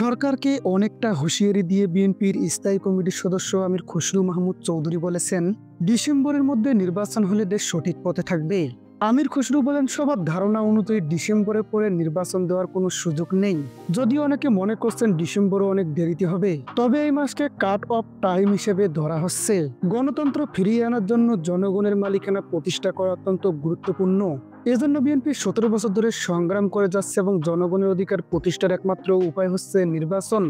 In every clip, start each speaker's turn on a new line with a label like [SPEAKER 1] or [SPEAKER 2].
[SPEAKER 1] সরকারকে অনেকটা হুঁশিয়ারি দিয়ে বিএনপির স্থায়ী কমিটির সদস্য আমির খসরু মাহমুদ চৌধুরী বলেছেন, ডিসেম্বরের মধ্যে নির্বাচন হলে দেশ সঠিক পথে থাকবে। আমির খসরু বলেন, সবার ধারণা অনুযায়ী ডিসেম্বরের পরে নির্বাচন দেওয়ার কোনো সুযোগ নেই। যদিও অনেকে মনে করছেন ডিসেম্বরে অনেক দেরিতে হবে, তবে এই মাসকে কাট অফ টাইম হিসেবে ধরা হচ্ছে। গণতন্ত্র ফিরিয়ে আনার জন্য জনগণের মালিকানা প্রতিষ্ঠা করা অত্যন্ত গুরুত্বপূর্ণ। এজন্য বিএনপি 17 বছর ধরে সংগ্রাম করে যাচ্ছে এবং জনগণের অধিকার প্রতিষ্ঠার একমাত্র উপায় হচ্ছে নির্বাচন।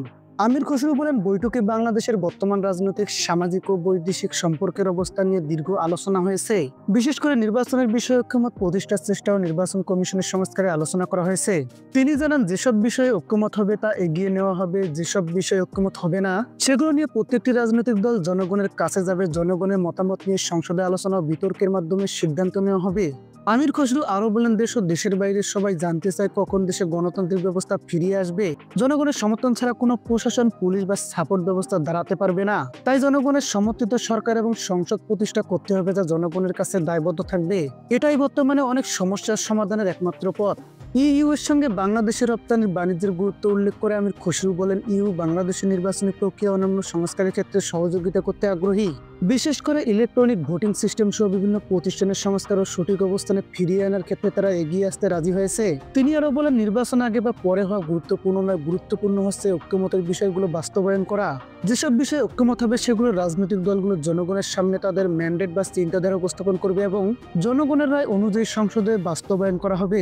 [SPEAKER 1] আমির খসরু বলেন, বৈঠকে বাংলাদেশের বর্তমান রাজনৈতিক, সামাজিক ও বৈদেশিক সম্পর্কের অবস্থা নিয়ে দীর্ঘ আলোচনা হয়েছে। বিশেষ করে নির্বাচনের বিষয়ে ঐক্যমত প্রতিষ্ঠার চেষ্টা ও নির্বাচন কমিশনের সংস্কারে আলোচনা করা হয়েছে। তিনি জানান, যেসব বিষয়ে ঐক্যমত হবে তা এগিয়ে নেওয়া হবে, যেসব বিষয়ে ঐক্যমত হবে না সেগুলো নিয়ে প্রত্যেকটি রাজনৈতিক দল জনগণের কাছে যাবে। জনগণের মতামত নিয়ে সংসদে আলোচনা ও বিতর্কের মাধ্যমে সিদ্ধান্ত নেওয়া হবে। আমির খসরু আরো বলেন, দেশ ও দেশের বাইরে সবাই জানতে চায় কখন দেশে গণতান্ত্রিক ব্যবস্থা ফিরিয়ে আসবে। জনগণের সমর্থন ছাড়া কোনো প্রশাসন, পুলিশ বা সাপোর্ট ব্যবস্থা দাঁড়াতে পারবে না। তাই জনগণের সমর্থিত সরকার এবং সংসদ প্রতিষ্ঠা করতে হবে, যা জনগণের কাছে দায়বদ্ধ থাকবে। এটাই বর্তমানে অনেক সমস্যার সমাধানের একমাত্র পথ। ইইউ এর সঙ্গে বাংলাদেশের রপ্তানির বাণিজ্যের গুরুত্ব উল্লেখ করে আমির খসরু বলেন, ইইউ বাংলাদেশের নির্বাচনী প্রক্রিয়া অন্যান্য সংস্কারের ক্ষেত্রে সহযোগিতা করতে আগ্রহী। বিশেষ করে ইলেকট্রনিক ভোটিং সিস্টেম সহ বিভিন্ন প্রতিষ্ঠানের সংস্কার ও সঠিক অবস্থানে ফিরিয়ে আনার ক্ষেত্রে তারা এগিয়ে আসতে রাজি হয়েছে। তিনি আরো বলেন, নির্বাচন আগে বা পরে হওয়া গুরুত্বপূর্ণ নয়, গুরুত্বপূর্ণ হচ্ছে ঐক্যমতের বিষয়গুলো বাস্তবায়ন করা। যেসব বিষয়ে ঐক্যমত হবে সেগুলো রাজনৈতিক দলগুলো জনগণের সামনে তাদের ম্যান্ডেট বা চিন্তাধারা উপস্থাপন করবে এবং জনগণের রায় অনুযায়ী সংসদে বাস্তবায়ন করা হবে।